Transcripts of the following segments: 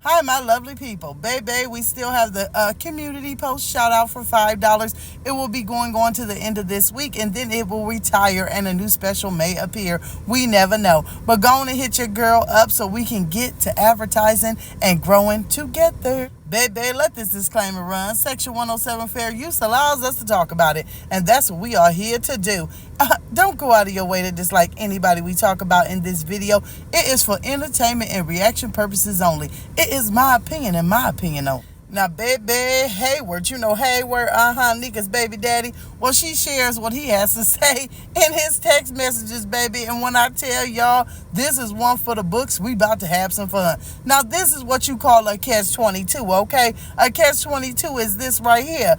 Hi, my lovely people. Baby, we still have the community post shout out for $5. It will be going on to the end of this week, and then it will retire and a new special may appear. We never know. But go on and hit your girl up so we can get to advertising and growing together. Baby, let this disclaimer run. Section 107 fair use allows us to talk about it, and that's what we are here to do. Don't go out of your way to dislike anybody we talk about in this video. It is for entertainment and reaction purposes only. It is my opinion and my opinion only. Now, baby Hayward, you know Hayward, Nika'S baby daddy. Well, she shares what he has to say in his text messages, baby. And when I tell y'all, this is one for the books, we about to have some fun. Now, this is what you call a catch-22, okay? A catch-22 is this right here.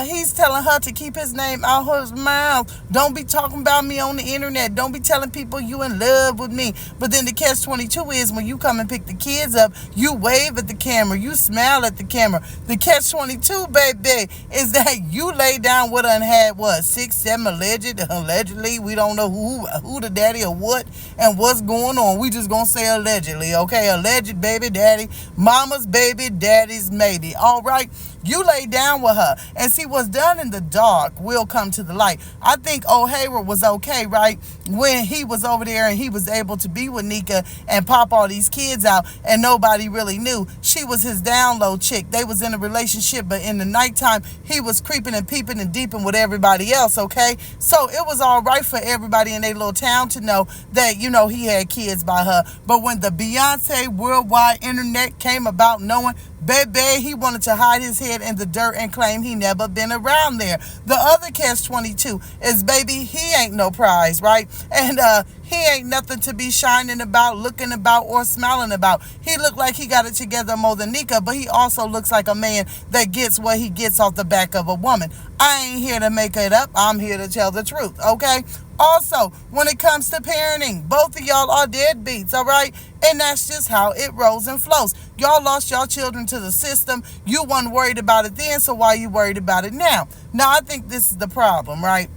He's telling her to keep his name out of his mouth. Don't be talking about me on the internet. Don't be telling people you in love with me. But then the catch-22 is when you come and pick the kids up, you wave at the camera, you smile at the camera. The catch-22, baby, is that you lay down with her and had what, 6, 7 allegedly. We don't know who the daddy or what and what's going on. We just gonna say allegedly, okay? Alleged baby daddy, mama's baby, daddy's maybe. All right. You lay down with her. And see, what's done in the dark will come to the light. I think old Hayward was okay, right? When he was over there and he was able to be with Nika and pop all these kids out and nobody really knew. She was his down low chick. They was in a relationship, but in the nighttime, he was creeping and peeping and deeping with everybody else, okay? So it was all right for everybody in their little town to know that, he had kids by her. But when the Beyonce worldwide internet came about knowing, baby, he wanted to hide his head in the dirt and claim he never been around there. The other catch-22 is, baby, he ain't no prize, right? And he ain't nothing to be shining about, looking about, or smiling about. He looked like he got it together more than Nika, but he also looks like a man that gets what he gets off the back of a woman. I ain't here to make it up. I'm here to tell the truth, okay? Also, when it comes to parenting, both of y'all are deadbeats, all right? And that's just how it rolls and flows. Y'all lost y'all children to the system. You weren't worried about it then, so why you worried about it now? Now, I think this is the problem, right?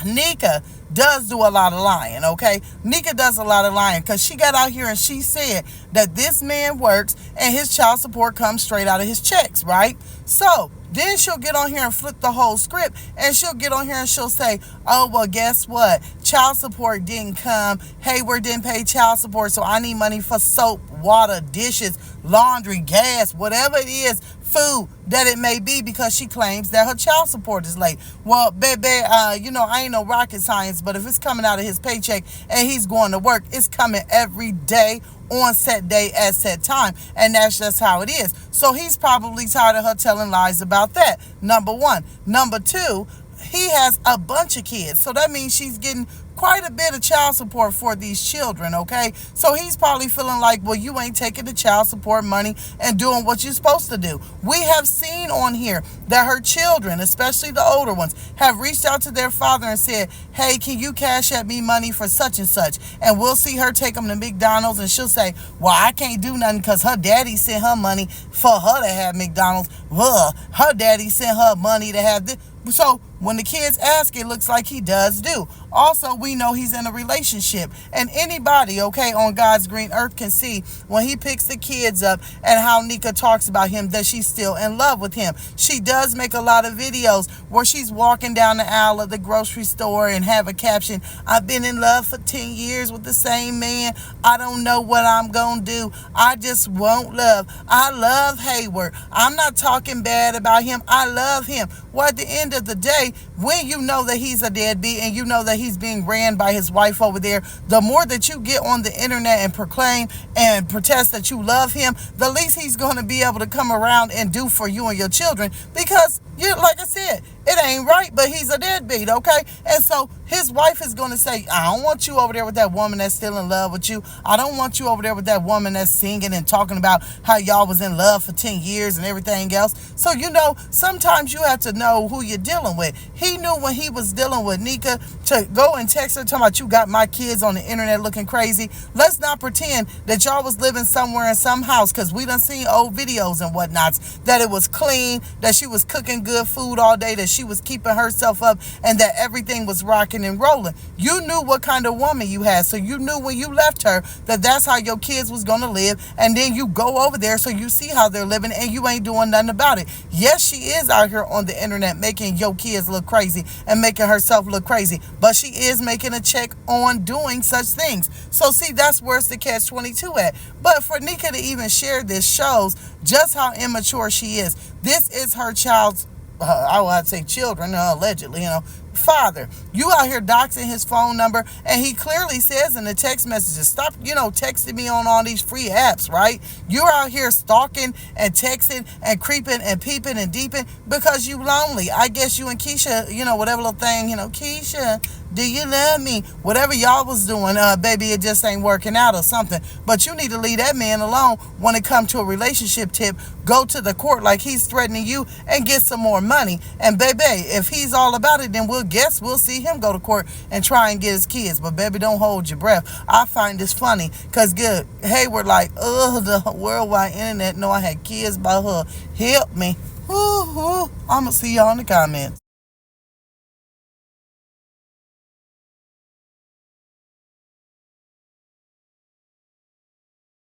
Nika does do a lot of lying, okay? Nika does a lot of lying because she got out here and she said that this man works and his child support comes straight out of his checks, right? So then she'll get on here and flip the whole script, and she'll get on here and she'll say, oh, well, guess what? Child support didn't come. Hayward didn't pay child support, so I need money for soap, water, dishes, laundry, gas, whatever it is, food that it may be, because she claims that her child support is late. Well, baby, I ain't no rocket science, but if it's coming out of his paycheck and he's going to work, it's coming every day on set day at set time, and that's just how it is. So he's probably tired of her telling lies about that, number one. Number two, he has a bunch of kids, so that means she's getting quite a bit of child support for these children, okay? So he's probably feeling like, well, you ain't taking the child support money and doing what you're supposed to do. We have seen on here that her children, especially the older ones, have reached out to their father and said, hey, can you cash at me money for such and such? And we'll see her take them to McDonald's, and she'll say, well, I can't do nothing because her daddy sent her money for her to have McDonald's. Well, her daddy sent her money to have this. So when the kids ask, it looks like he does do. Also, we know he's in a relationship. And anybody, okay, on God's green earth can see when he picks the kids up and how Nika talks about him, that she's still in love with him. She does make a lot of videos where she's walking down the aisle of the grocery store and have a caption, I've been in love for 10 years with the same man. I don't know what I'm going to do. I just won't love. I love Hayward. I'm not talking bad about him. I love him. Well, at the end of the day, when you know that he's a deadbeat and you know that he's being ran by his wife over there, the more that you get on the internet and proclaim and protest that you love him, the least he's going to be able to come around and do for you and your children, because like I said, it ain't right, but he's a deadbeat, okay? And so his wife is going to say, I don't want you over there with that woman that's still in love with you. I don't want you over there with that woman that's singing and talking about how y'all was in love for 10 years and everything else. So, sometimes you have to know who you're dealing with. He knew when he was dealing with Nika to go and text her talking about, you got my kids on the internet looking crazy. Let's not pretend that y'all was living somewhere in some house, because we done seen old videos and whatnots, that it was clean, that she was cooking good, good food all day, that she was keeping herself up, and that everything was rocking and rolling. You knew what kind of woman you had, so you knew when you left her that that's how your kids was going to live, and then you go over there so you see how they're living, and you ain't doing nothing about it. Yes, she is out here on the internet making your kids look crazy and making herself look crazy, but she is making a check on doing such things. So see, that's where's the catch-22 at. But for Nika to even share this shows just how immature she is. This is her child's, I would say children, allegedly, father. You out here doxing his phone number, and he clearly says in the text messages, stop, texting me on all these free apps, right? You're out here stalking and texting and creeping and peeping and deeping because you lonely. I guess you and Keisha, whatever little thing, Keisha, do you love me? Whatever y'all was doing, baby, it just ain't working out or something. But you need to leave that man alone when it comes to a relationship tip. Go to the court like he's threatening you and get some more money. And baby, if he's all about it, then we'll see him go to court and try and get his kids. But baby, don't hold your breath. I find this funny because good Hayward like, the worldwide internet know I had kids by her. Help me. I'm gonna see y'all in the comments.